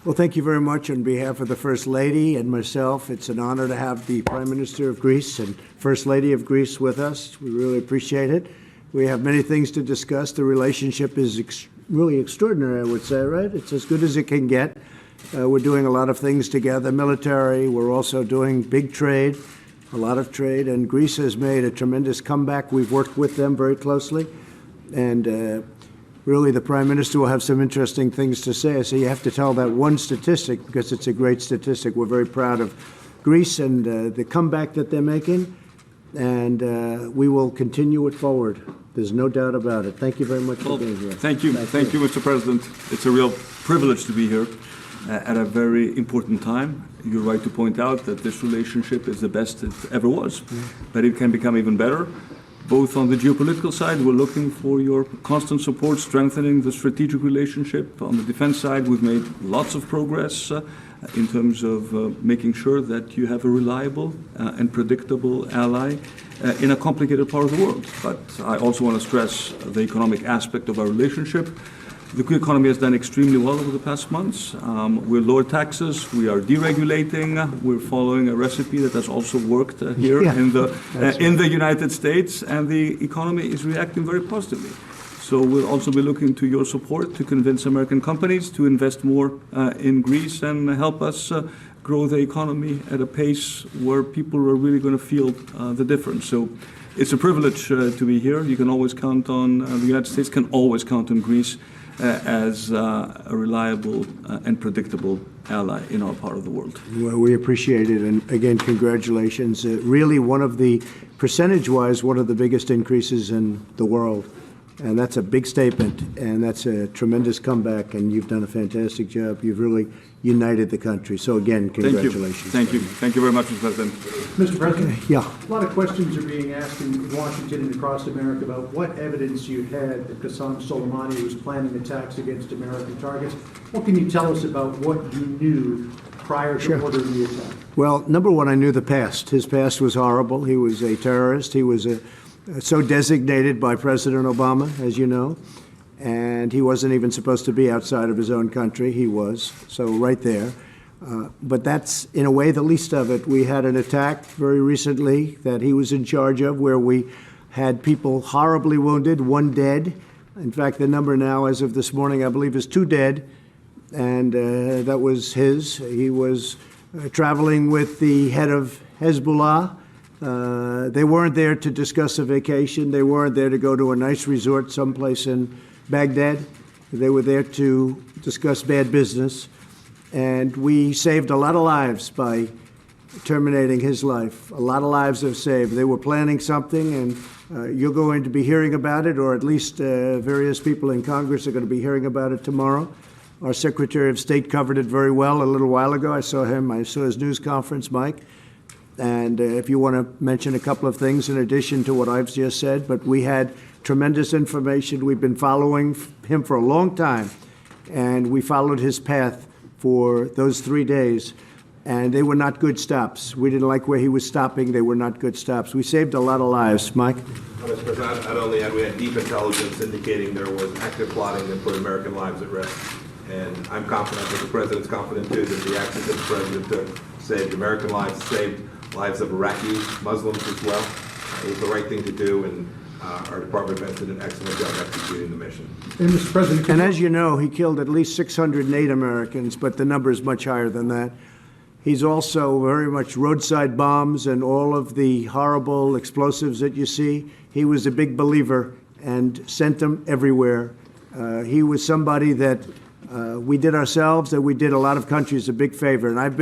Well, thank you very much on behalf of the First Lady and myself. It's an honor to have the Prime Minister of Greece and First Lady of Greece with us. We really appreciate it. We have many things to discuss. The relationship is really extraordinary, I would say, right? It's as good as it can get. We're doing a lot of things together, military. We're also doing big trade, a lot of trade. And Greece has made a tremendous comeback. We've worked with them very closely. And really, the Prime Minister will have some interesting things to say. So you have to tell that one statistic because it's a great statistic. We're very proud of Greece and the comeback that they're making. And we will continue it forward. There's no doubt about it. Thank you very much for being here. Thank you. Thank you, Mr. President. It's a real privilege to be here at a very important time. You're right to point out that this relationship is the best it ever was, but it can become even better. Both on the geopolitical side, we're looking for your constant support, strengthening the strategic relationship. On the defense side, we've made lots of progress in terms of making sure that you have a reliable and predictable ally in a complicated part of the world. But I also want to stress the economic aspect of our relationship. The Greek economy has done extremely well over the past months. We're lower taxes. We are deregulating. We're following a recipe that has also worked here in the United States, and the economy is reacting very positively. So we'll also be looking to your support to convince American companies to invest more in Greece and help us grow the economy at a pace where people are really going to feel the difference. So it's a privilege to be here. You can always count on the United States can always count on Greece as a reliable and predictable ally in our part of the world. Well, we appreciate it. And again, congratulations. Really, one of the, percentage-wise, one of the biggest increases in the world. And that's a big statement, and that's a tremendous comeback, and you've done a fantastic job. You've really united the country. So again, congratulations. Thank you. Thank you very much, Mr. President. Mr. President, yeah. A lot of questions are being asked in Washington and across America about what evidence you had that Qasem Soleimani was planning attacks against American targets. What can you tell us about what you knew prior to ordering the attack? Well, number one, I knew the past. His past was horrible. He was a terrorist. He was so designated by President Obama, as you know, and he wasn't even supposed to be outside of his own country. He was, so right there. But that's, in a way, the least of it. We had an attack very recently that he was in charge of where we had people horribly wounded, one dead. In fact, the number now, as of this morning, I believe is 2 dead, and that was his. He was traveling with the head of Hezbollah. They weren't there to discuss a vacation. They weren't there to go to a nice resort someplace in Baghdad. They were there to discuss bad business. And we saved a lot of lives by terminating his life. A lot of lives have saved. They were planning something, and you're going to be hearing about it, or at least various people in Congress are going to be hearing about it tomorrow. Our Secretary of State covered it very well a little while ago. I saw his news conference, Mike. And if you want to mention a couple of things in addition to what I've just said, but we had tremendous information. We've been following him for a long time, and we followed his path for those 3 days, and they were not good stops. We didn't like where he was stopping. They were not good stops. We saved a lot of lives. Mike? Mr. President, not only had we had deep intelligence indicating there was active plotting that put American lives at risk, and I'm confident that the President's confident, too, that the actions that the President took saved American lives, saved lives of Iraqi Muslims as well. It was the right thing to do, and our department has did an excellent job executing the mission. And Mr. President, and as you know, he killed at least 608 Americans, but the number is much higher than that. He's also very much roadside bombs and all of the horrible explosives that you see. He was a big believer and sent them everywhere. He was somebody that we did ourselves, that we did a lot of countries a big favor. And I've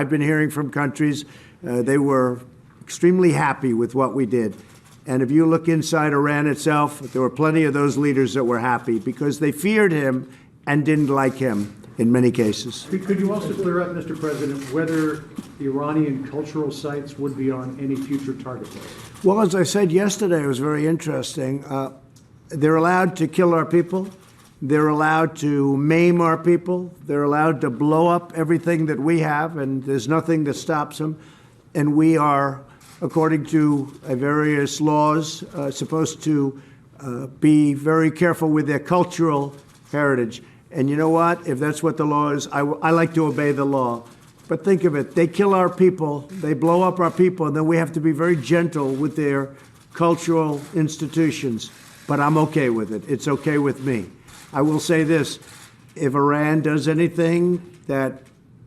been hearing from countries, they were extremely happy with what we did. And if you look inside Iran itself, there were plenty of those leaders that were happy because they feared him and didn't like him in many cases. Could you also clear up, Mr. President, whether Iranian cultural sites would be on any future target list? Well, as I said yesterday, it was very interesting. They're allowed to kill our people. They're allowed to maim our people. They're allowed to blow up everything that we have, and there's nothing that stops them. And we are, according to various laws, supposed to be very careful with their cultural heritage. And you know what? If that's what the law is, I like to obey the law. But think of it, they kill our people, they blow up our people, and then we have to be very gentle with their cultural institutions. But I'm okay with it. It's okay with me. I will say this, if Iran does anything that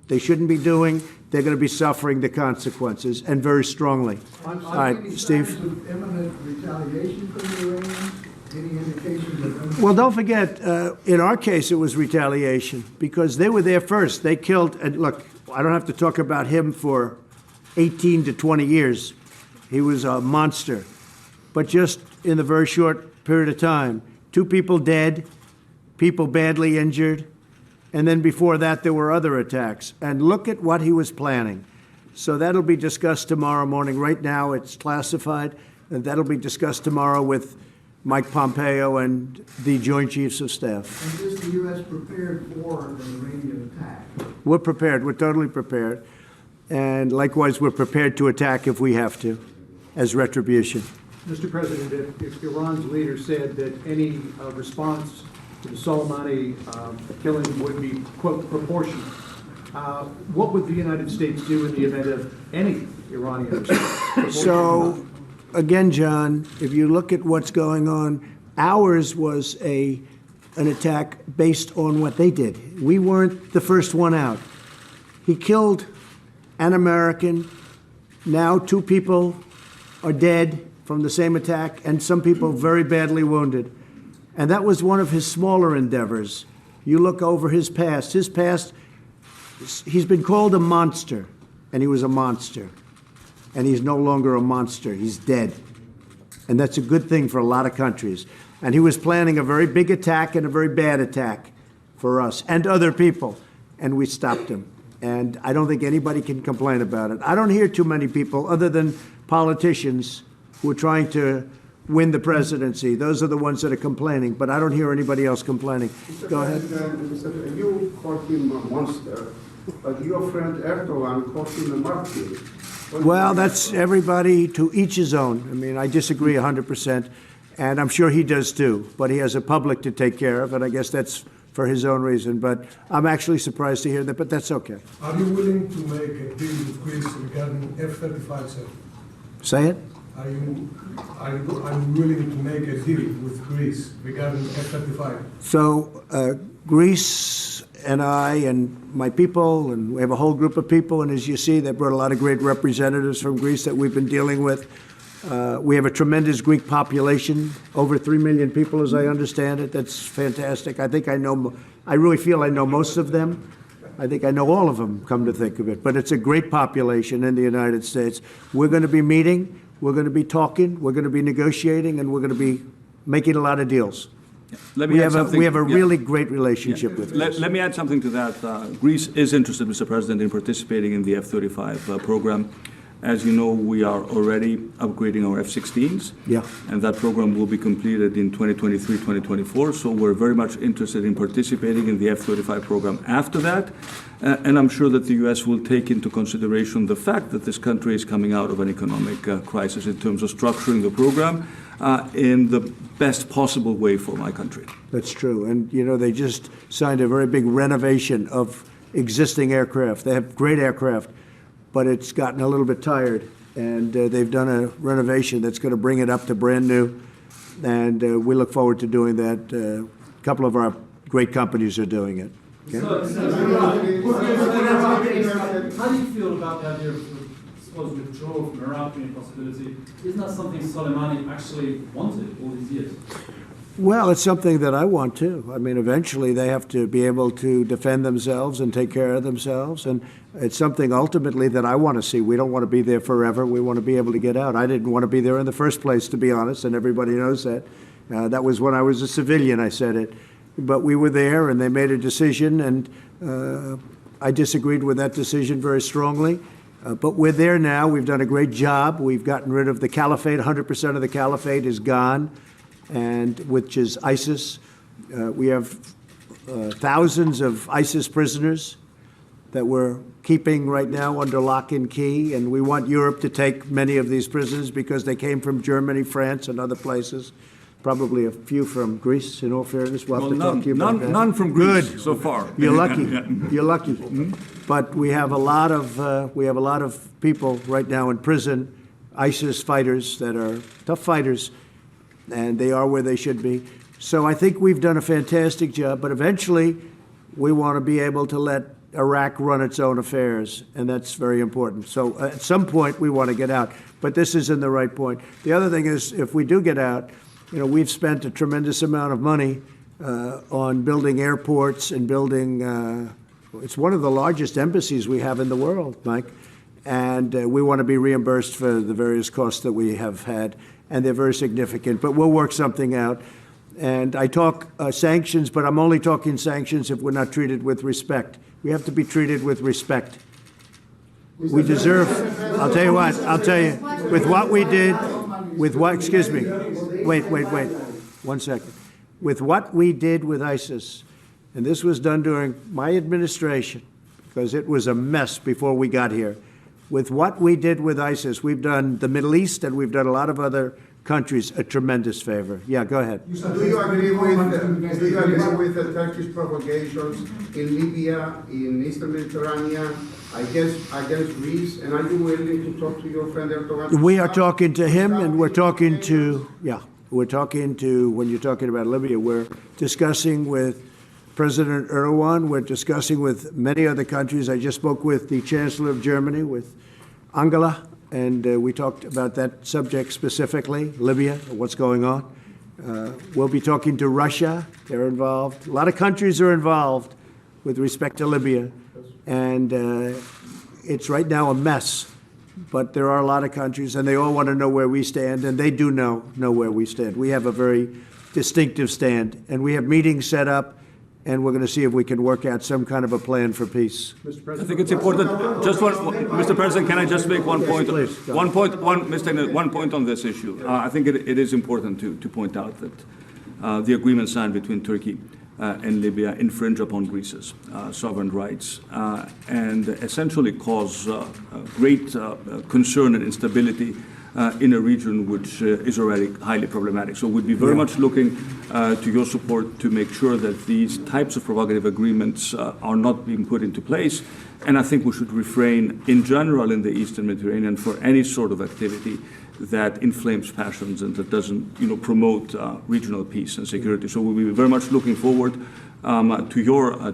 they shouldn't be doing, they're going to be suffering the consequences, and very strongly. All right, Steve? Imminent retaliation from the Iranians? Any indications of imminent? Well, don't forget, in our case, it was retaliation because they were there first. They killed, and look, I don't have to talk about him for 18 to 20 years. He was a monster. But just in the very short period of time, 2 people dead, people badly injured, and then before that, there were other attacks. And look at what he was planning. So that'll be discussed tomorrow morning. Right now, it's classified, and that'll be discussed tomorrow with Mike Pompeo and the Joint Chiefs of Staff. And is the U.S. prepared for an Iranian attack? We're prepared. We're totally prepared. And likewise, we're prepared to attack if we have to, as retribution. Mr. President, if Iran's leader said that any response to the Soleimani killing would be, quote, proportionate, what would the United States do in the event of any Iranian response? So, again, John, if you look at what's going on, ours was an attack based on what they did. We weren't the first one out. He killed an American. Now 2 people are dead from the same attack, and some people very badly wounded. And that was one of his smaller endeavors. You look over his past. His past, he's been called a monster, and he was a monster. And he's no longer a monster. He's dead. And that's a good thing for a lot of countries. And he was planning a very big attack and a very bad attack for us and other people. And we stopped him. And I don't think anybody can complain about it. I don't hear too many people, other than politicians, who are trying to win the presidency. Those are the ones that are complaining. But I don't hear anybody else complaining. Go ahead. You call him a monster, but your friend Erdogan called him a martyr. Well, that's everybody to each his own. I mean, I disagree 100%, and I'm sure he does too. But he has a public to take care of, and I guess that's for his own reason. But I'm actually surprised to hear that, but that's okay. Are you willing to make a deal with Greece regarding F-35 sale? Say it? Are you willing to make a deal with Greece regarding F-35? So Greece and I and my people, and we have a whole group of people, and as you see, they brought a lot of great representatives from Greece that we've been dealing with. We have a tremendous Greek population, over 3 million people, as I understand it. That's fantastic. I think I really feel I know most of them. I think I know all of them, come to think of it. But it's a great population in the United States. We're going to be meeting, we're going to be talking, we're going to be negotiating, and we're going to be making a lot of deals. Let me We add have something. we have a Yeah. really great relationship with Greece. Let me add something to that. Greece is interested, Mr. President, in participating in the F-35 program. As you know, we are already upgrading our F-16s. Yeah. And that program will be completed in 2023, 2024. So we're very much interested in participating in the F-35 program after that. And I'm sure that the U.S. will take into consideration the fact that this country is coming out of an economic crisis in terms of structuring the program in the best possible way for my country. That's true. And, you know, they just signed a very big renovation of existing aircraft. They have great aircraft, but it's gotten a little bit tired. And they've done a renovation that's going to bring it up to brand new. And we look forward to doing that. A couple of our great companies are doing it. Okay? How do you feel about the idea of supposed withdrawal from Iraq being a possibility? Isn't that something Soleimani actually wanted all these years? Well, it's something that I want too. I mean, eventually they have to be able to defend themselves and take care of themselves. And it's something ultimately that I want to see. We don't want to be there forever. We want to be able to get out. I didn't want to be there in the first place, to be honest, and everybody knows that. That was when I was a civilian, I said it. But we were there, and they made a decision, and I disagreed with that decision very strongly. But we're there now. We've done a great job. We've gotten rid of the caliphate. 100% of the caliphate is gone, and which is ISIS. We have thousands of ISIS prisoners that we're keeping right now under lock and key, and we want Europe to take many of these prisoners because they came from Germany, France, and other places. probably a few from Greece, in all fairness. We'll have Well, to talk to you about that. none from Greece so far. You're lucky. Yeah. You're lucky. But we have a lot of people right now in prison, ISIS fighters that are tough fighters, and they are where they should be. So I think we've done a fantastic job, but eventually we want to be able to let Iraq run its own affairs, and that's very important. So at some point we want to get out, but this isn't the right point. The other thing is, if we do get out, you know, we've spent a tremendous amount of money on building airports and building, it's one of the largest embassies we have in the world, Mike, and we want to be reimbursed for the various costs that we have had, and they're very significant, but we'll work something out. And I talk sanctions, but I'm only talking sanctions if we're not treated with respect. We have to be treated with respect. We deserve, I'll tell you what, with what we did, with what, excuse me, wait, 1 second. With what we did with ISIS, and this was done during my administration, because it was a mess before we got here. With what we did with ISIS, we've done the Middle East and we've done a lot of other countries a tremendous favor. Yeah, go ahead. Do you agree with the Turkish provocations in Libya, in Eastern Mediterranean, against Greece? And are you willing to talk to your friend Erdogan? We are talking to him, and we're talking to, when you're talking about Libya, we're discussing with President Erdogan. We're discussing with many other countries. I just spoke with the Chancellor of Germany, with Angela, and we talked about that subject specifically, Libya, what's going on. We'll be talking to Russia. They're involved. A lot of countries are involved with respect to Libya, and it's right now a mess. But there are a lot of countries, and they all want to know where we stand, and they do know where we stand. We have a very distinctive stand, and we have meetings set up, and we're going to see if we can work out some kind of a plan for peace. Mr. I President? think it's important. Just one, Mr. President, can I just make one point? please, go One point on this issue. I think it is important to point out that the agreement signed between Turkey and Libya infringe upon Greece's sovereign rights and essentially cause great concern and instability in a region which is already highly problematic. So we'd be very much looking to your support to make sure that these types of provocative agreements are not being put into place. And I think we should refrain in general in the Eastern Mediterranean for any sort of activity that inflames passions and that doesn't, promote regional peace and security. So we'll be very much looking forward to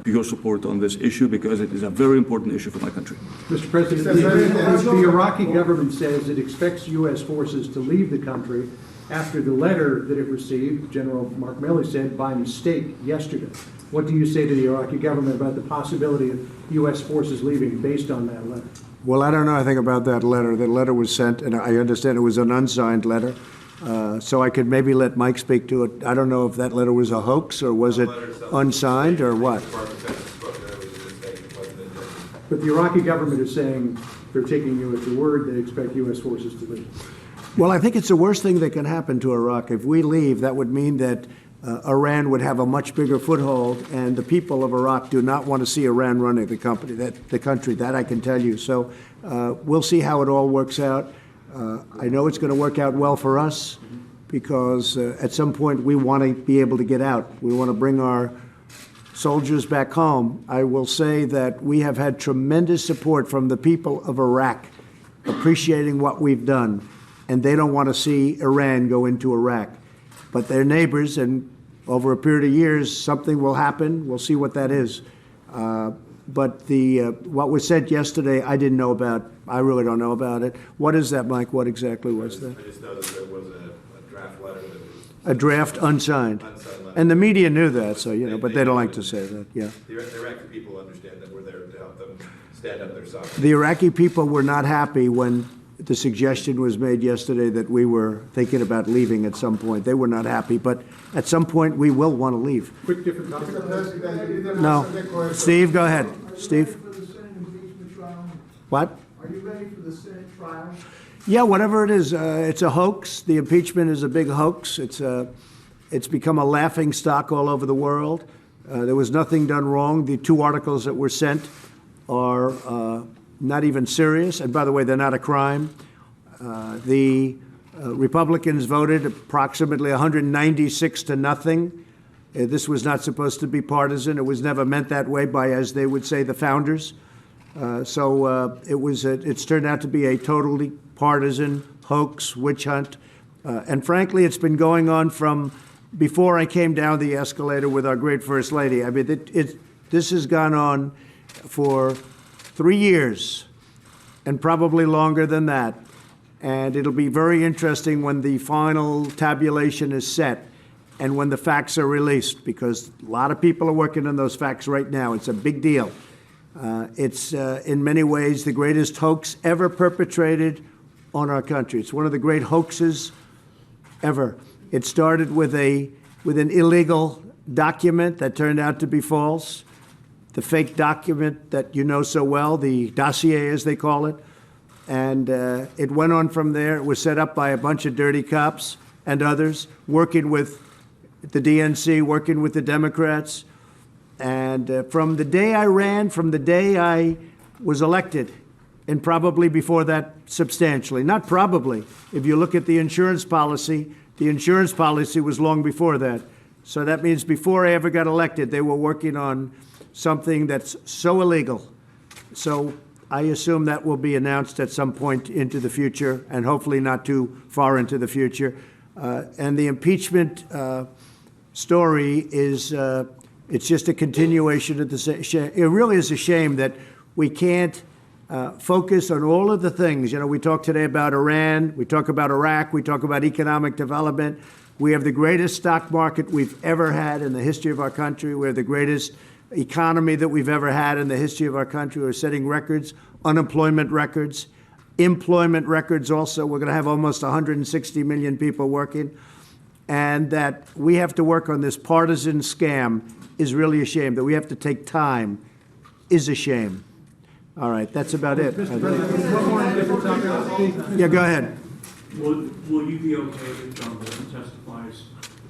your support on this issue, because it is a very important issue for my country. Mr. President, the Iraqi government says it expects U.S. forces to leave the country after the letter that it received, General Mark Milley said, by mistake yesterday. What do you say to the Iraqi government about the possibility of U.S. forces leaving based on that letter? Well, I don't know anything about that letter. The letter was sent, and I understand it was an unsigned letter. So I could maybe let Mike speak to it. I don't know if that letter was a hoax, or was it unsigned, or what? But the Iraqi government is saying they're taking you at your word. They expect U.S. forces to leave. Well, I think it's the worst thing that can happen to Iraq. If we leave, that would mean that Iran would have a much bigger foothold, and the people of Iraq do not want to see Iran running the country. That I can tell you. So we'll see how it all works out. I know it's going to work out well for us, because at some point we want to be able to get out. We want to bring our soldiers back home. I will say that we have had tremendous support from the people of Iraq, appreciating what we've done, and they don't want to see Iran go into Iraq. But they're neighbors, and over a period of years, something will happen. We'll see what that is. But what was said yesterday, I didn't know about. I really don't know about it. What is that, Mike? What exactly was that? I just know that there was a draft letter that was A draft unsigned. unsigned letter. And the media knew that, so, but they don't like to say that, yeah. The Iraqi people understand that we're there to help them stand up their sovereignty. The Iraqi people were not happy when the suggestion was made yesterday that we were thinking about leaving at some point. They were not happy, but at some point we will want to leave. Quick different topic. Mr. President, you didn't No. answer the question. Steve, go ahead. Steve? For the Senate impeachment trial? What? Are you ready for the Senate trial? Yeah, whatever it is, it's a hoax. The impeachment is a big hoax. It's become a laughing stock all over the world. There was nothing done wrong. The 2 articles that were sent are not even serious. And by the way, they're not a crime. The Republicans voted approximately 196 to nothing. This was not supposed to be partisan. It was never meant that way by, as they would say, the founders. It's turned out to be a totally partisan hoax, witch hunt. And frankly, it's been going on from before I came down the escalator with our great First Lady. I mean, this has gone on for 3 years and probably longer than that. And it'll be very interesting when the final tabulation is set and when the facts are released, because a lot of people are working on those facts right now. It's a big deal. It's in many ways the greatest hoax ever perpetrated on our country. It's one of the great hoaxes ever. It started with an illegal document that turned out to be false, the fake document that you know so well, the dossier as they call it. And it went on from there. It was set up by a bunch of dirty cops and others, working with the DNC, working with the Democrats. And from the day I ran, from the day I was elected, and probably before that substantially, not probably. If you look at the insurance policy was long before that. So that means before I ever got elected, they were working on something that's so illegal. So I assume that will be announced at some point into the future, and hopefully not too far into the future. And the impeachment story is, it's just a continuation of the, it really is a shame that we can't focus on all of the things. You know, we talk today about Iran, we talk about Iraq, we talk about economic development. We have the greatest stock market we've ever had in the history of our country. We have the greatest economy that we've ever had in the history of our country. We're setting records, unemployment records, employment records also. We're going to have almost 160 million people working. And that we have to work on this partisan scam is really a shame. That we have to take time is a shame. All right, that's about it. Yeah, go ahead. Will you be okay if John Bolton testifies?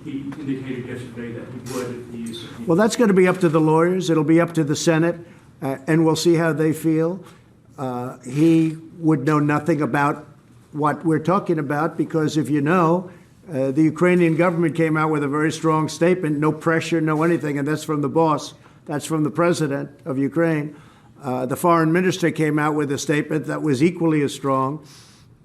He indicated yesterday that he would if he's... Well, that's going to be up to the lawyers. It'll be up to the Senate, and we'll see how they feel. He would know nothing about what we're talking about because, if you know, the Ukrainian government came out with a very strong statement, no pressure, no anything, and that's from the boss. That's from the president of Ukraine. The foreign minister came out with a statement that was equally as strong.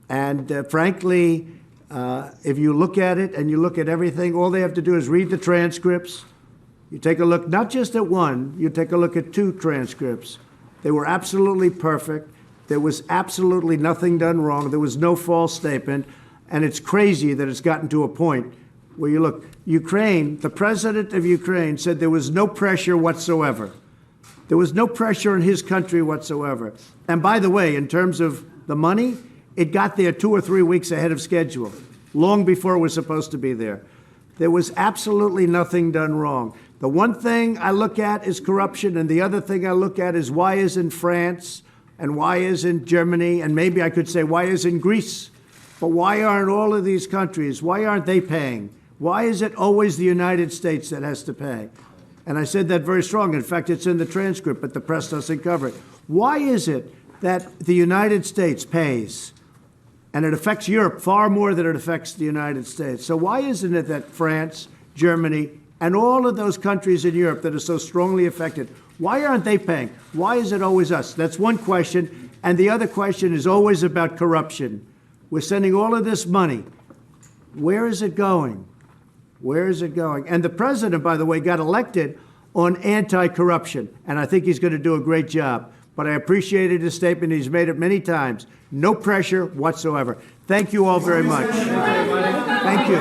And frankly, if you look at it and you look at everything, all they have to do is read the transcripts. You take a look, not just at one, you take a look at 2 transcripts. They were absolutely perfect. There was absolutely nothing done wrong. There was no false statement. And it's crazy that it's gotten to a point where you look, Ukraine, the president of Ukraine said there was no pressure whatsoever. There was no pressure in his country whatsoever. And by the way, in terms of the money, it got there 2 or 3 weeks ahead of schedule, long before it was supposed to be there. There was absolutely nothing done wrong. The one thing I look at is corruption, and the other thing I look at is why isn't France, and why isn't Germany, and maybe I could say why isn't Greece? But why aren't all of these countries, why aren't they paying? Why is it always the United States that has to pay? And I said that very strong. In fact, it's in the transcript, but the press doesn't cover it. Why is it that the United States pays? And it affects Europe far more than it affects the United States. So why isn't it that France, Germany, and all of those countries in Europe that are so strongly affected, why aren't they paying? Why is it always us? That's one question. And the other question is always about corruption. We're sending all of this money. Where is it going? Where is it going? And the president, by the way, got elected on anti-corruption, and I think he's going to do a great job. But I appreciated his statement. He's made it many times. No pressure whatsoever. Thank you all very much. Thank you.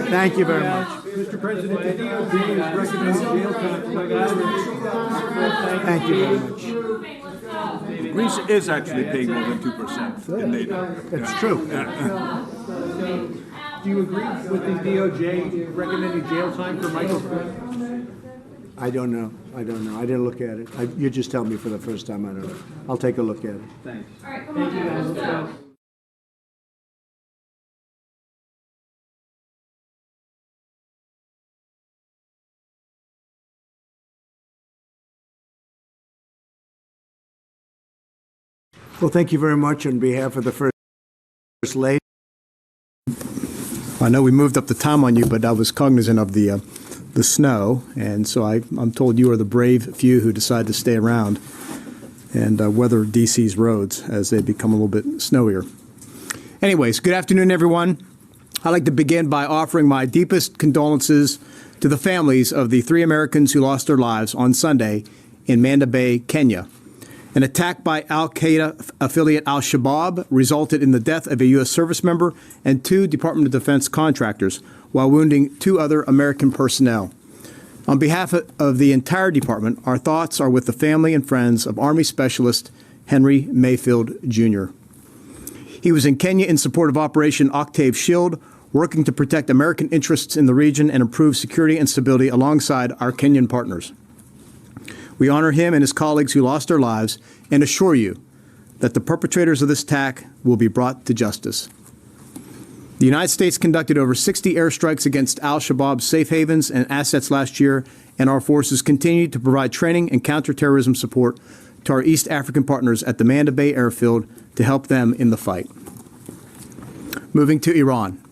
Thank you very much. Mr. President, the DOJ is recommending jail time for Thank you very much. Greece is actually paying more than 2% in NATO. It's true. Do you agree with the DOJ recommending jail time for Michael Flynn? I don't know. I didn't look at it. You just tell me for the first time. I don't know. I'll take a look at it. Thanks. All right, come on, guys, let's go. Well, thank you very much on behalf of the First Lady. I know we moved up the time on you, but I was cognizant of the snow, and so I'm told you are the brave few who decided to stay around and weather D.C.'s roads as they become a little bit snowier. Anyways, good afternoon, everyone. I'd like to begin by offering my deepest condolences to the families of the 3 Americans who lost their lives on Sunday in Manda Bay, Kenya. An attack by al-Qaeda affiliate al-Shabaab resulted in the death of a U.S. service member and 2 Department of Defense contractors, while wounding 2 other American personnel. On behalf of the entire department, our thoughts are with the family and friends of Army Specialist Henry Mayfield, Jr. He was in Kenya in support of Operation Octave Shield, working to protect American interests in the region and improve security and stability alongside our Kenyan partners. We honor him and his colleagues who lost their lives and assure you that the perpetrators of this attack will be brought to justice. The United States conducted over 60 airstrikes against al-Shabaab's safe havens and assets last year, and our forces continue to provide training and counterterrorism support to our East African partners at the Manda Bay Airfield to help them in the fight. Moving to Iran.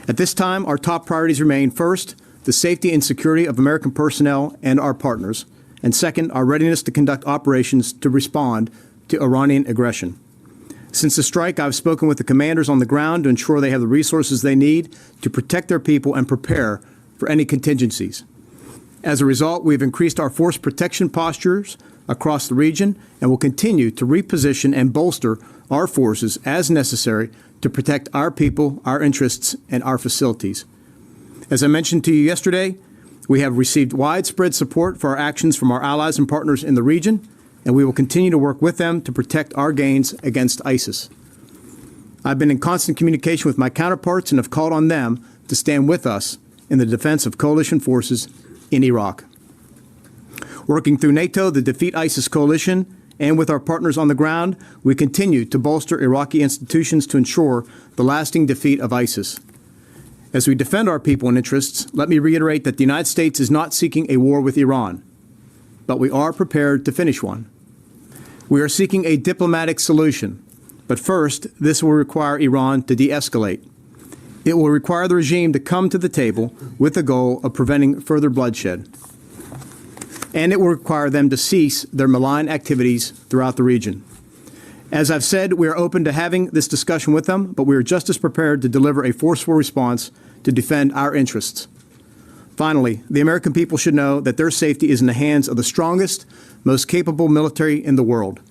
At this time, our top priorities remain, first, the safety and security of American personnel and our partners, and second, our readiness to conduct operations to respond to Iranian aggression. Since the strike, I've spoken with the commanders on the ground to ensure they have the resources they need to protect their people and prepare for any contingencies. As a result, we've increased our force protection postures across the region and will continue to reposition and bolster our forces as necessary to protect our people, our interests, and our facilities. As I mentioned to you yesterday, we have received widespread support for our actions from our allies and partners in the region, and we will continue to work with them to protect our gains against ISIS. I've been in constant communication with my counterparts and have called on them to stand with us in the defense of coalition forces in Iraq. Working through NATO, the Defeat ISIS coalition, and with our partners on the ground, we continue to bolster Iraqi institutions to ensure the lasting defeat of ISIS. As we defend our people and interests, let me reiterate that the United States is not seeking a war with Iran, but we are prepared to finish one. We are seeking a diplomatic solution, but first, this will require Iran to de-escalate. It will require the regime to come to the table with the goal of preventing further bloodshed. And it will require them to cease their malign activities throughout the region. As I've said, we are open to having this discussion with them, but we are just as prepared to deliver a forceful response to defend our interests. Finally, the American people should know that their safety is in the hands of the strongest, most capable military in the world.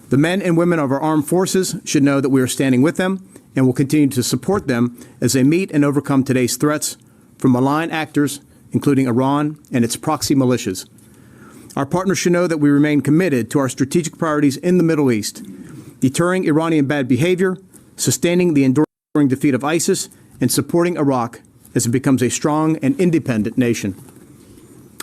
The men and women of our armed forces should know that we are standing with them and will continue to support them as they meet and overcome today's threats from malign actors, including Iran and its proxy militias. Our partners should know that we remain committed to our strategic priorities in the Middle East, deterring Iranian bad behavior, sustaining the enduring defeat of ISIS, and supporting Iraq as it becomes a strong and independent nation.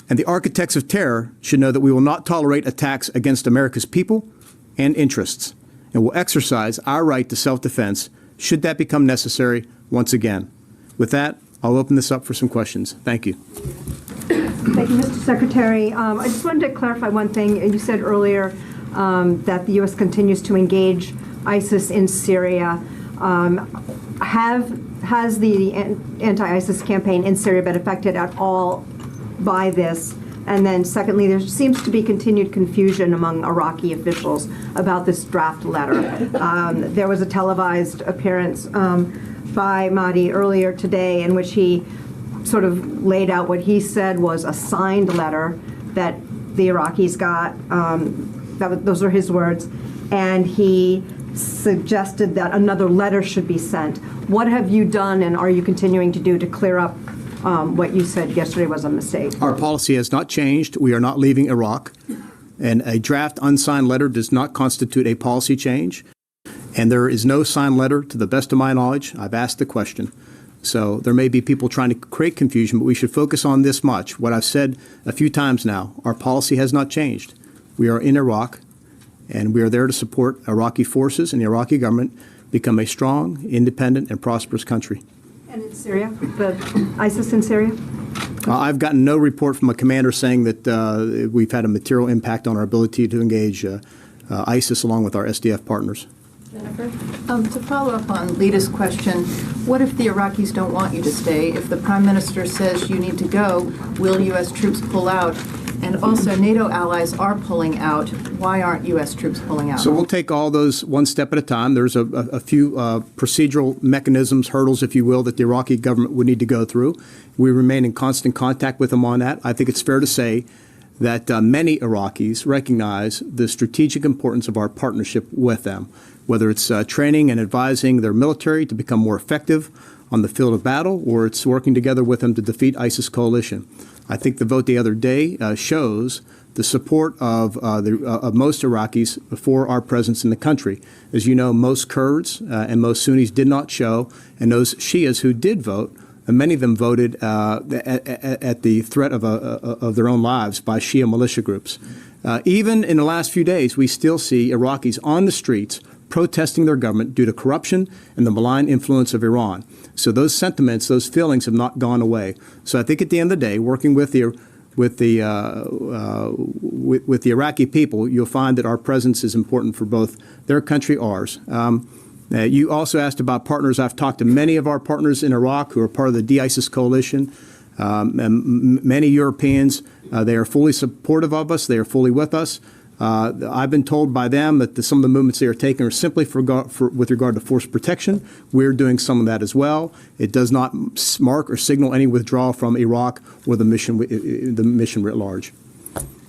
And the architects of terror should know that we will not tolerate attacks against America's people and interests, and will exercise our right to self-defense should that become necessary once again. With that, I'll open this up for some questions. Thank you. Thank you, Mr. Secretary. I just wanted to clarify one thing. You said earlier that the U.S. continues to engage ISIS in Syria. Has the anti-ISIS campaign in Syria been affected at all by this? And then secondly, there seems to be continued confusion among Iraqi officials about this draft letter. There was a televised appearance by Mahdi earlier today in which he sort of laid out what he said was a signed letter that the Iraqis got. Those are his words. And he suggested that another letter should be sent. What have you done and are you continuing to do to clear up what you said yesterday was a mistake? Our policy has not changed. We are not leaving Iraq. And a draft unsigned letter does not constitute a policy change. And there is no signed letter, to the best of my knowledge. I've asked the question. So there may be people trying to create confusion, but we should focus on this much. What I've said a few times now, our policy has not changed. We are in Iraq, and we are there to support Iraqi forces and the Iraqi government become a strong, independent, and prosperous country. And in Syria, the ISIS in Syria? I've gotten no report from a commander saying that we've had a material impact on our ability to engage ISIS along with our SDF partners. To follow up on Lita's question, what if the Iraqis don't want you to stay? If the Prime Minister says you need to go, will U.S. troops pull out? And also, NATO allies are pulling out. Why aren't U.S. troops pulling out? So we'll take all those one step at a time. There's a few procedural mechanisms, hurdles, if you will, that the Iraqi government would need to go through. We remain in constant contact with them on that. I think it's fair to say that many Iraqis recognize the strategic importance of our partnership with them, whether it's training and advising their military to become more effective on the field of battle, or it's working together with them to defeat ISIS coalition. I think the vote the other day shows the support of most Iraqis for our presence in the country. As you know, most Kurds and most Sunnis did not show, and those Shias who did vote, and many of them voted at the threat of their own lives by Shia militia groups. Even in the last few days, we still see Iraqis on the streets protesting their government due to corruption and the malign influence of Iran. So those sentiments, those feelings have not gone away. So I think at the end of the day, working with the Iraqi people, you'll find that our presence is important for both their country, ours. You also asked about partners. I've talked to many of our partners in Iraq who are part of the de-ISIS coalition. And many Europeans, they are fully supportive of us. They are fully with us. I've been told by them that some of the movements they are taking are simply with regard to force protection. We're doing some of that as well. It does not mark or signal any withdrawal from Iraq or the mission writ large.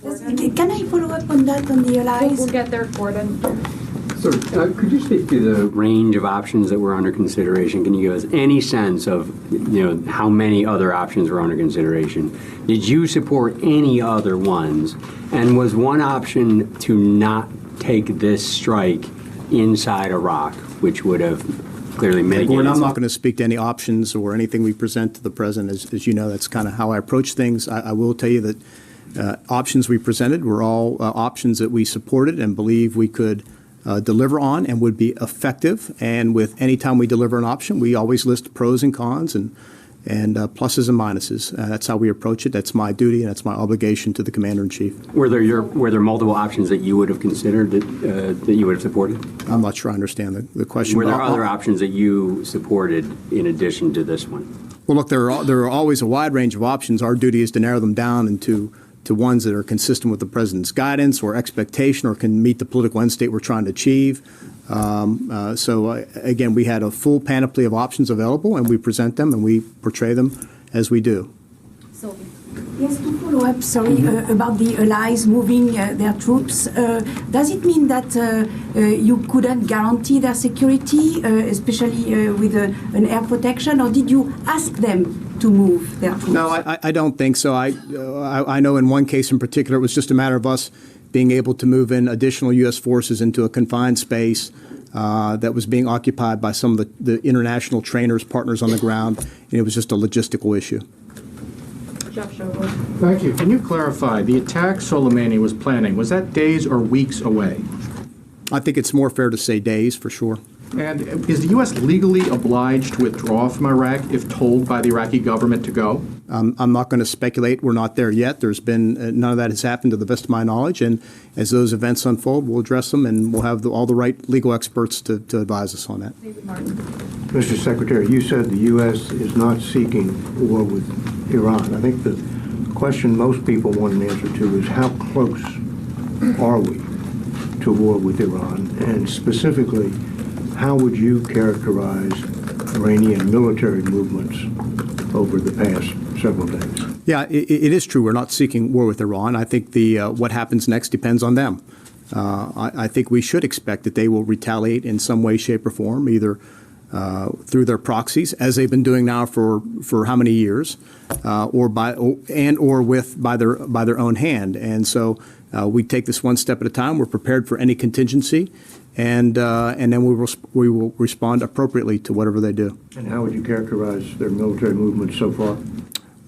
Can I follow up on that, on the allies? We'll get there, Gordon. Sir, could you speak to the range of options that were under consideration? Can you give us any sense of, how many other options were under consideration? Did you support any other ones? And was one option to not take this strike inside Iraq, which would have clearly mitigated? Gordon, I'm not going to speak to any options or anything we present to the president. As you know, that's kind of how I approach things. I will tell you that options we presented were all options that we supported and believe we could deliver on and would be effective. And with any time we deliver an option, we always list pros and cons and pluses and minuses. That's how we approach it. That's my duty and that's my obligation to the Commander-in-Chief. Were there multiple options that you would have considered that you would have supported? I'm not sure I understand the question. Were there other options that you supported in addition to this one? Well, look, there are always a wide range of options. Our duty is to narrow them down into ones that are consistent with the president's guidance or expectation or can meet the political end state we're trying to achieve. Again, we had a full panoply of options available, and we present them and we portray them as we do. Yes, to follow up, about the allies moving their troops. Does it mean that you couldn't guarantee their security, especially with an air protection, or did you ask them to move their troops? No, I don't think so. I know in one case in particular, it was just a matter of us being able to move in additional U.S. forces into a confined space that was being occupied by some of the international trainers, partners on the ground, and it was just a logistical issue. Thank you. Can you clarify, the attack Soleimani was planning, was that days or weeks away? I think it's more fair to say days, for sure. And is the U.S. legally obliged to withdraw from Iraq if told by the Iraqi government to go? I'm not going to speculate. We're not there yet. There's been none of that has happened to the best of my knowledge. And as those events unfold, we'll address them, and we'll have all the right legal experts to advise us on that. Mr. Secretary, you said the U.S. is not seeking war with Iran. I think the question most people want an answer to is how close are we to war with Iran? And specifically, how would you characterize Iranian military movements over the past several days? Yeah, it is true. We're not seeking war with Iran. I think what happens next depends on them. I think we should expect that they will retaliate in some way, shape, or form, either through their proxies, as they've been doing now for how many years, or by their own hand. And so we take this one step at a time. We're prepared for any contingency, and then we will respond appropriately to whatever they do. And how would you characterize their military movements so far?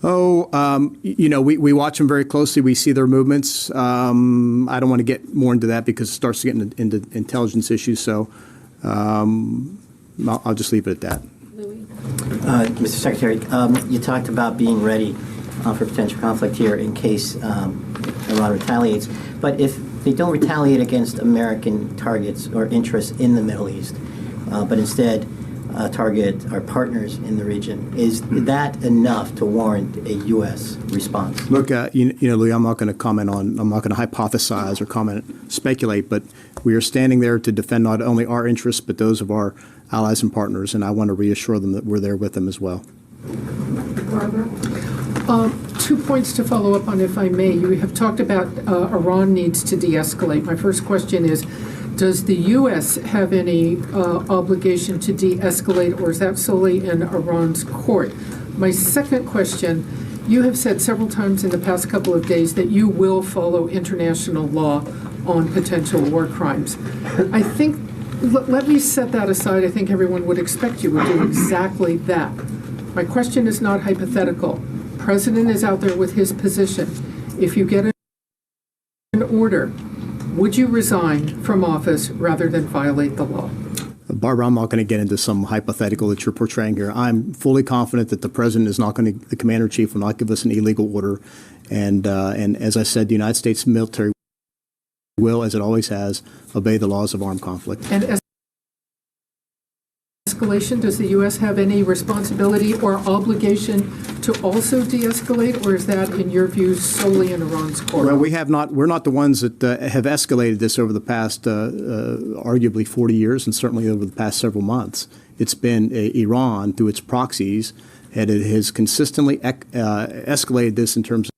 We watch them very closely. We see their movements. I don't want to get more into that because it starts to get into intelligence issues. So I'll just leave it at that. Mr. Secretary, you talked about being ready for potential conflict here in case Iran retaliates. But if they don't retaliate against American targets or interests in the Middle East, but instead target our partners in the region. Is that enough to warrant a U.S. response? Look, Louis, I'm not going to hypothesize or speculate, but we are standing there to defend not only our interests, but those of our allies and partners, and I want to reassure them that we're there with them as well. 2 points to follow up on, if I may. You have talked about Iran needs to de-escalate. My first question is, does the U.S. have any obligation to de-escalate, or is that solely in Iran's court? My second question, you have said several times in the past couple of days that you will follow international law on potential war crimes. I think, let me set that aside. I think everyone would expect you would do exactly that. My question is not hypothetical. President is out there with his position. If you get an order, would you resign from office rather than violate the law? Barbara, I'm not going to get into some hypothetical that you're portraying here. I'm fully confident that the president is not going to, the commander-in-chief will not give us an illegal order. And as I said, the United States military will, as it always has, obey the laws of armed conflict. And as escalation, does the U.S. have any responsibility or obligation to also de-escalate, or is that, in your view, solely in Iran's court? Well, we're not the ones that have escalated this over the past arguably 40 years, and certainly over the past several months. It's been Iran, through its proxies, and it has consistently escalated this in terms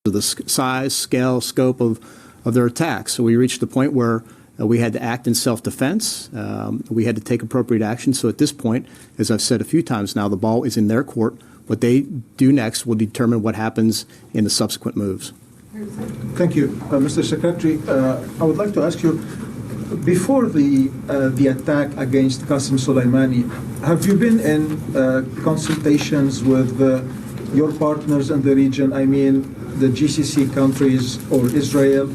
of the size, scale, scope of their attacks. So we reached the point where we had to act in self-defense. We had to take appropriate action. So at this point, as I've said a few times now, the ball is in their court. What they do next will determine what happens in the subsequent moves. Thank you. Mr. Secretary, I would like to ask you, before the attack against Qasem Soleimani, have you been in consultations with your partners in the region, I mean the GCC countries or Israel,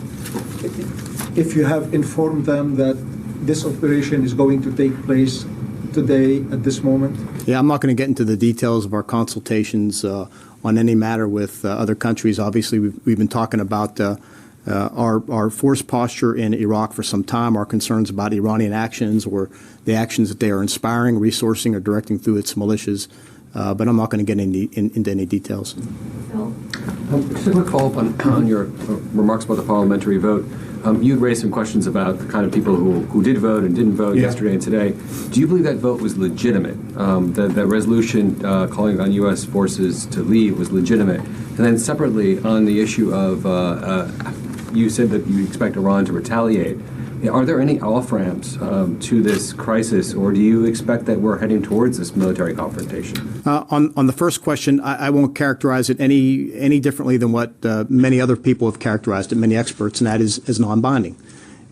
if you have informed them that this operation is going to take place today at this moment? Yeah, I'm not going to get into the details of our consultations on any matter with other countries. Obviously, we've been talking about our force posture in Iraq for some time, our concerns about Iranian actions or the actions that they are inspiring, resourcing, or directing through its militias. But I'm not going to get into any details. Just a quick follow-up on your remarks about the parliamentary vote. You'd raised some questions about the kind of people who did vote and didn't vote yesterday and today. Do you believe that vote was legitimate? That resolution calling on U.S. forces to leave was legitimate? And then separately, on the issue of, you said that you expect Iran to retaliate. Are there any off-ramps to this crisis, or do you expect that we're heading towards this military confrontation? On the first question, I won't characterize it any differently than what many other people have characterized it, many experts, and that is as non-binding.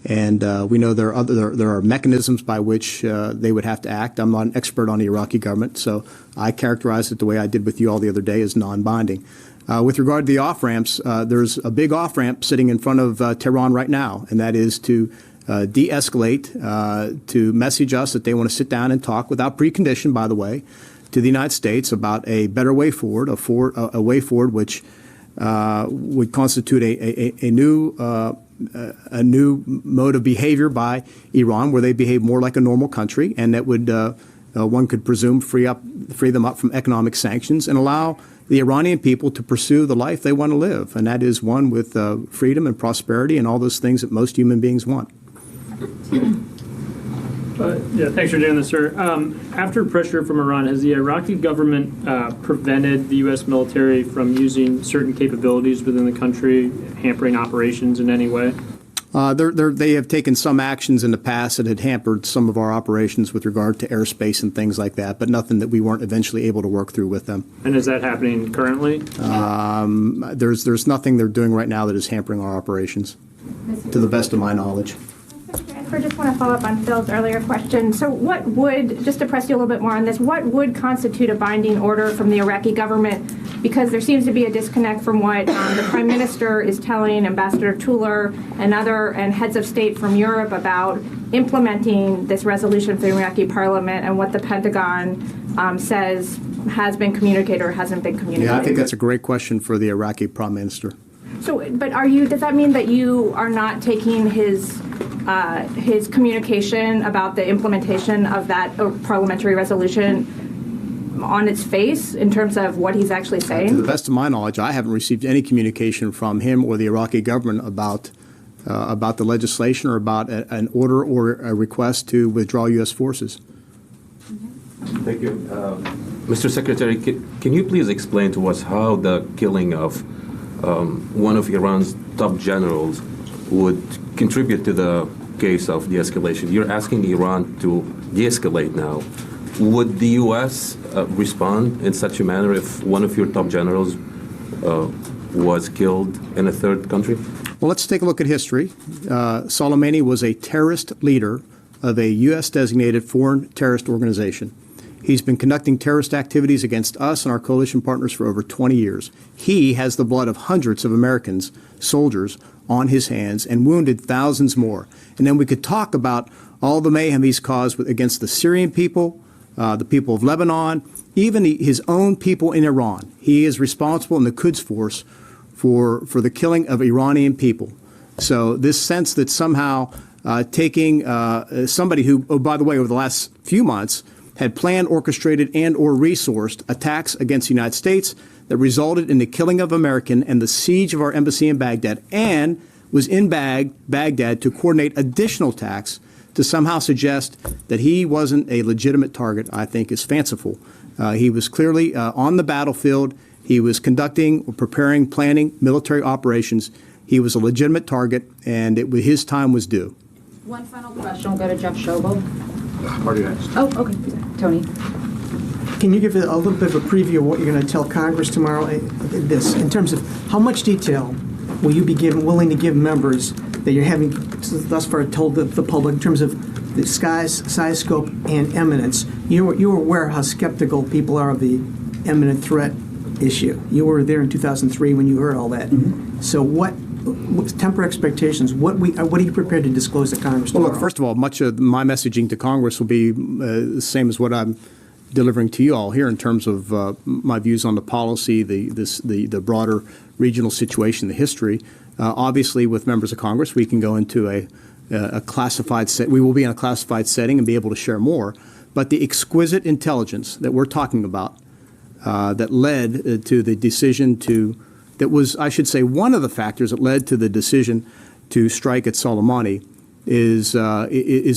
And we know there are mechanisms by which they would have to act. I'm not an expert on the Iraqi government, so I characterize it the way I did with you all the other day as non-binding. With regard to the off-ramps, there's a big off-ramp sitting in front of Tehran right now, and that is to de-escalate, to message us that they want to sit down and talk without precondition, by the way, to the United States about a better way forward, a way forward which would constitute a new mode of behavior by Iran, where they behave more like a normal country, and that would one could presume free them up from economic sanctions and allow the Iranian people to pursue the life they want to live, and that is one with freedom and prosperity and all those things that most human beings want. Thanks for doing this, sir. After pressure from Iran, has the Iraqi government prevented the U.S. military from using certain capabilities within the country, hampering operations in any way? They have taken some actions in the past that had hampered some of our operations with regard to airspace and things like that, but nothing that we weren't eventually able to work through with them. And is that happening currently? There's nothing they're doing right now that is hampering our operations, to the best of my knowledge. I just want to follow up on Phil's earlier question. So what would, just to press you a little bit more on this, what would constitute a binding order from the Iraqi government? Because there seems to be a disconnect from what the Prime Minister is telling Ambassador Tuller and heads of state from Europe about implementing this resolution for the Iraqi parliament, and what the Pentagon says has been communicated or hasn't been communicated? Yeah, I think that's a great question for the Iraqi Prime Minister. So, but does that mean that you are not taking his communication about the implementation of that parliamentary resolution on its face in terms of what he's actually saying? To the best of my knowledge, I haven't received any communication from him or the Iraqi government about the legislation or about an order or a request to withdraw U.S. forces. Thank you. Mr. Secretary, can you please explain to us how the killing of one of Iran's top generals would contribute to the case of de-escalation? You're asking Iran to de-escalate now. Would the U.S. Respond in such a manner if one of your top generals was killed in a third country? Well, let's take a look at history. Soleimani was a terrorist leader of a U.S.-designated foreign terrorist organization. He's been conducting terrorist activities against us and our coalition partners for over 20 years. He has the blood of hundreds of Americans, soldiers, on his hands and wounded thousands more. And then we could talk about all the mayhem he's caused against the Syrian people, the people of Lebanon, even his own people in Iran. He is responsible in the Quds Force for the killing of Iranian people. So this sense that somehow taking somebody who, oh, by the way, over the last few months had planned, orchestrated, and or resourced attacks against the United States that resulted in the killing of American and the siege of our embassy in Baghdad, and was in Baghdad to coordinate additional attacks, to somehow suggest that he wasn't a legitimate target, I think is fanciful. He was clearly on the battlefield. He was conducting, preparing, planning military operations. He was a legitimate target, and his time was due. One final question. We'll go to Jeff Schobel. Party next. Oh, okay. Tony. Can you give a little bit of a preview of what you're going to tell Congress tomorrow? This, in terms of how much detail will you be willing to give members that you're having thus far told the public in terms of the size, scope, and eminence? You're aware how skeptical people are of the imminent threat issue. You were there in 2003 when you heard all that. Mm-hmm. So temper expectations. What are you prepared to disclose to Congress tomorrow? Well, look, first of all, much of my messaging to Congress will be the same as what I'm delivering to you all here in terms of my views on the policy, the broader regional situation, the history. Obviously, with members of Congress, we can go into a classified set. We will be in a classified setting and be able to share more. But the exquisite intelligence that we're talking about that led to the decision that was, I should say, one of the factors that led to the decision to strike at Soleimani is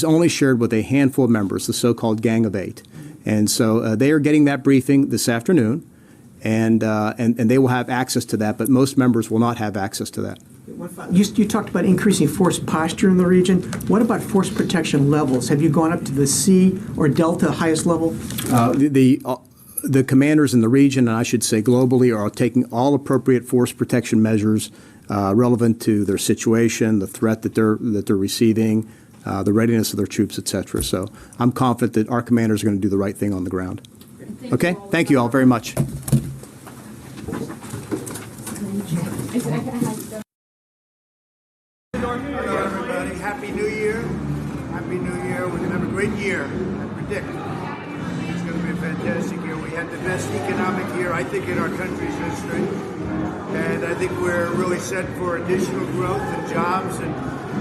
only shared with a handful of members, the so-called Gang of Eight. And so they are getting that briefing this afternoon, and they will have access to that, but most members will not have access to that. You talked about increasing force posture in the region. What about force protection levels? Have you gone up to the C or Delta highest level? The commanders in the region, and I should say globally, are taking all appropriate force protection measures relevant to their situation, the threat that they're receiving, the readiness of their troops, et cetera. So I'm confident that our commanders are going to do the right thing on the ground. Okay? Thank you all very much. Hello, everybody. Happy New Year. Happy New Year. We're going to have a great year. I predict it's going to be a fantastic year. We had the best economic year, I think, in our country's history. And I think we're really set for additional growth and jobs and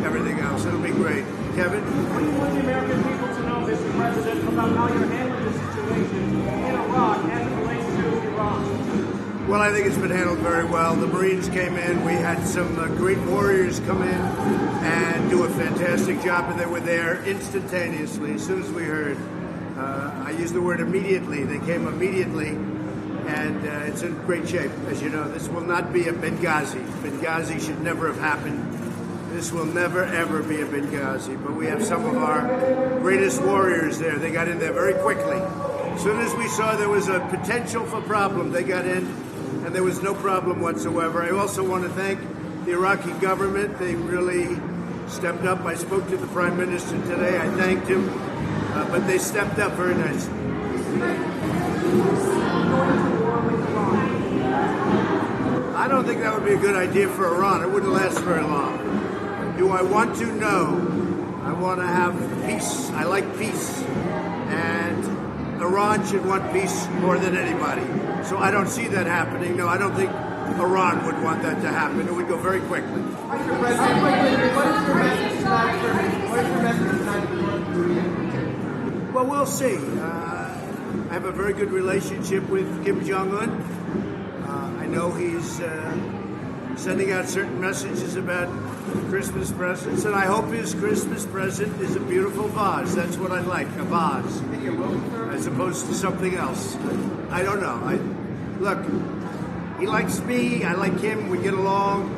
everything else. It'll be great. Kevin? What do you want the American people to know, Mr. President, about how you're handling the situation in Iraq as it relates to Iran? Well, I think it's been handled very well. The Marines came in. We had some great warriors come in and do a fantastic job, and they were there instantaneously as soon as we heard. I use the word immediately. They came immediately, and it's in great shape. As you know, this will not be a Benghazi. Benghazi should never have happened. This will never, ever be a Benghazi, but we have some of our greatest warriors there. They got in there very quickly. As soon as we saw there was a potential for problem, they got in, and there was no problem whatsoever. I also want to thank the Iraqi government. They really stepped up. I spoke to the Prime Minister today. I thanked him, but they stepped up very nicely. I don't think that would be a good idea for Iran. It wouldn't last very long. Do I want to? No. I want to have peace. I like peace. And Iran should want peace more than anybody. So I don't see that happening. No, I don't think Iran would want that to happen. It would go very quickly. Mr. President, what is your message tonight for what is your message tonight for North Korea? Well, we'll see. I have a very good relationship with Kim Jong-un. I know he's sending out certain messages about Christmas presents, and I hope his Christmas present is a beautiful vase. That's what I like, a vase, as opposed to something else. I don't know. Look, he likes me, I like him, we get along.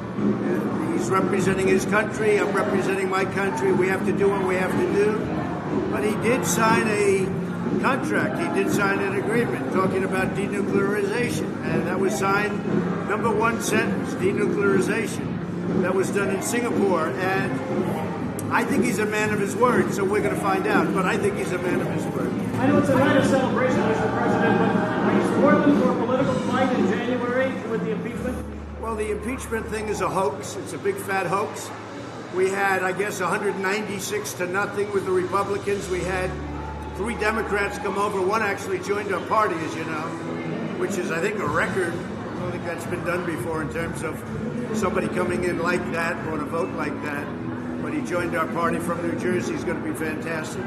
He's representing his country, I'm representing my country. We have to do what we have to do. But he did sign a contract, he did sign an agreement talking about denuclearization, and that was signed, number one sentence, denuclearization. That was done in Singapore, and I think he's a man of his word, so we're going to find out, but I think he's a man of his word. I know it's a night of celebration, Mr. President, but are you spoiling for a political fight in January with the impeachment? Well, the impeachment thing is a hoax. It's a big fat hoax. We had, I guess, 196 to nothing with the Republicans. We had 3 Democrats come over. One actually joined our party, as you know, which is, I think, a record. I don't think that's been done before in terms of somebody coming in like that on a vote like that. But he joined our party from New Jersey. He's going to be fantastic.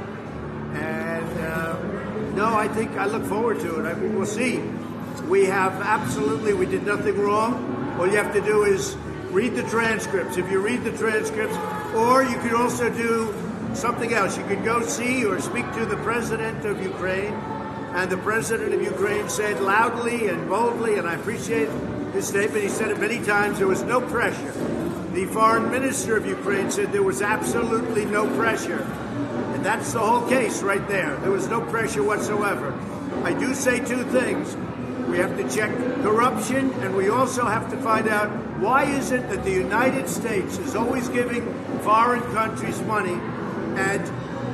And no, I look forward to it. I mean, we'll see. We did nothing wrong. All you have to do is read the transcripts. If you read the transcripts, or you could also do something else. You could go see or speak to the president of Ukraine, and the president of Ukraine said loudly and boldly, and I appreciate his statement, he said it many times, there was no pressure. The foreign minister of Ukraine said there was absolutely no pressure. And that's the whole case right there. There was no pressure whatsoever. I do say 2 things. We have to check corruption, and we also have to find out why is it that the United States is always giving foreign countries money, and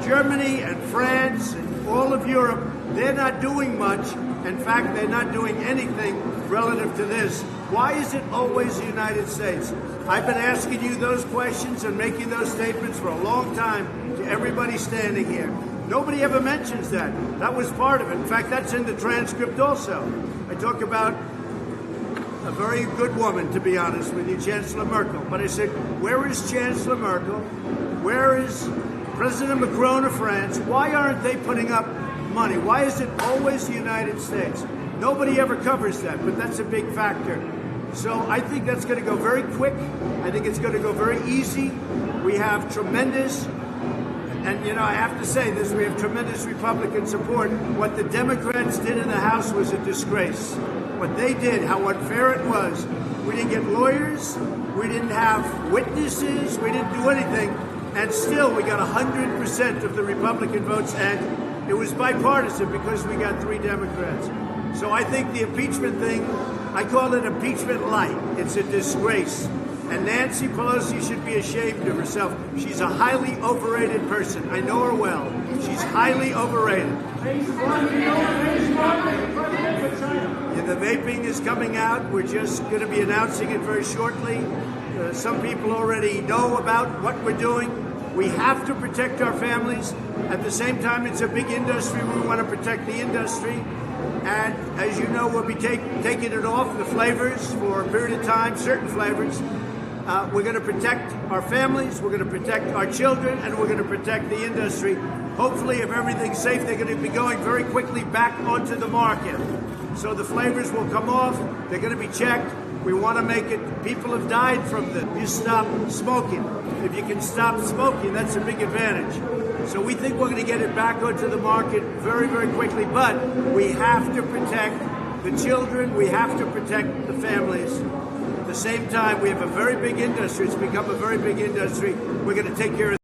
Germany and France and all of Europe, they're not doing much. In fact, they're not doing anything relative to this. Why is it always the United States? I've been asking you those questions and making those statements for a long time to everybody standing here. Nobody ever mentions that. That was part of it. In fact, that's in the transcript also. I talk about a very good woman, to be honest with you, Chancellor Merkel. But I said, where is Chancellor Merkel? Where is President Macron of France? Why aren't they putting up money? Why is it always the United States? Nobody ever covers that, but that's a big factor. So I think that's going to go very quick. I think it's going to go very easy. We have tremendous, and I have to say this, we have tremendous Republican support. What the Democrats did in the House was a disgrace. What they did, how unfair it was. We didn't get lawyers, we didn't have witnesses, we didn't do anything, and still we got 100% of the Republican votes, and it was bipartisan because we got 3 Democrats. So I think the impeachment thing, I call it impeachment light. It's a disgrace. And Nancy Pelosi should be ashamed of herself. She's a highly overrated person. I know her well. She's highly overrated. Yeah, the vaping is coming out. We're just going to be announcing it very shortly. Some people already know about what we're doing. We have to protect our families. At the same time, it's a big industry. We want to protect the industry. And as you know, we'll be taking it off, the flavors, for a period of time, certain flavors. We're going to protect our families, we're going to protect our children, and we're going to protect the industry. Hopefully, if everything's safe, they're going to be going very quickly back onto the market. So the flavors will come off, they're going to be checked. We want to make it, people have died from them. You stop smoking. If you can stop smoking, that's a big advantage. So we think we're going to get it back onto the market very, very quickly, but we have to protect the children, we have to protect the families. At the same time, we have a very big industry. It's become a very big industry. We're going to take care of